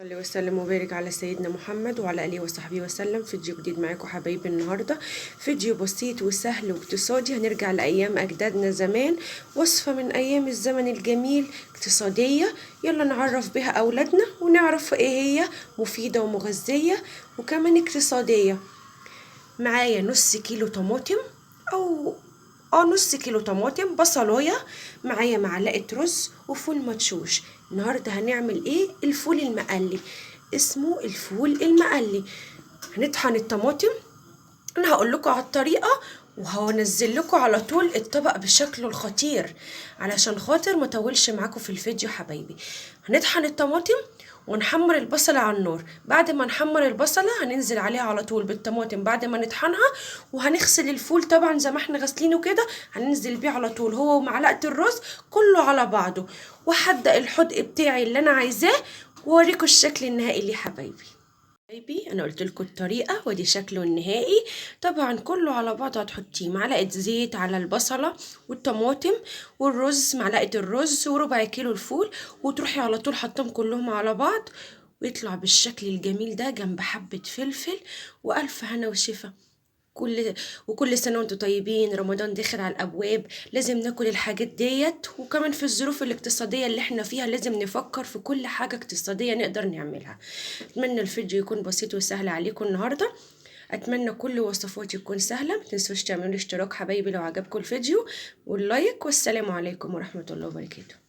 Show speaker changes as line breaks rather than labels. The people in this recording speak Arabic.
صلي وسلم وبارك على سيدنا محمد وعلى اله وصحبه وسلم. فيديو جديد معاكم حبايبي. النهارده فيديو بسيط وسهل واقتصادي، هنرجع لايام اجدادنا زمان، وصفه من ايام الزمن الجميل اقتصاديه، يلا نعرف بها اولادنا ونعرف ايه هي، مفيده ومغذيه وكمان اقتصاديه. معايا نص كيلو طماطم او نص كيلو طماطم، بصلايه، معايا معلقه رز وفول مدشوش. النهارده هنعمل ايه؟ الفول المقلي، اسمه الفول المقلي. هنطحن الطماطم، انا هقول لكم على الطريقه وهنزل لكم على طول الطبق بشكله الخطير علشان خاطر ما اطولش معاكم في الفيديو حبايبي. هنطحن الطماطم ونحمر البصلة على النار. بعد ما نحمر البصلة هننزل عليها على طول بالطماطم بعد ما نطحنها، وهنغسل الفول طبعا زي ما احنا غاسلينه كده، هننزل بيه على طول هو ومعلقة الرز كله على بعضه، وهبدأ الحدق بتاعي اللي انا عايزاه واوريكم الشكل النهائي ليه حبايبي. انا قلت لكم الطريقه ودي شكله النهائي. طبعا كله على بعضه هتحطيه معلقه زيت على البصله والطماطم والرز، معلقه الرز وربع كيلو الفول، وتروحي على طول حطهم كلهم على بعض ويطلع بالشكل الجميل ده جنب حبه فلفل. والف هنا وشفا. كل سنة وانتم طيبين، رمضان داخل على الأبواب، لازم ناكل الحاجات ديت، وكمان في الظروف الاقتصادية اللي احنا فيها لازم نفكر في كل حاجة اقتصادية نقدر نعملها. أتمنى الفيديو يكون بسيط وسهل عليكم النهاردة، أتمنى كل وصفاتي تكون سهلة. متنسوش تعملوا اشتراك حبايبي لو عجبكم الفيديو واللايك، والسلام عليكم ورحمة الله وبركاته.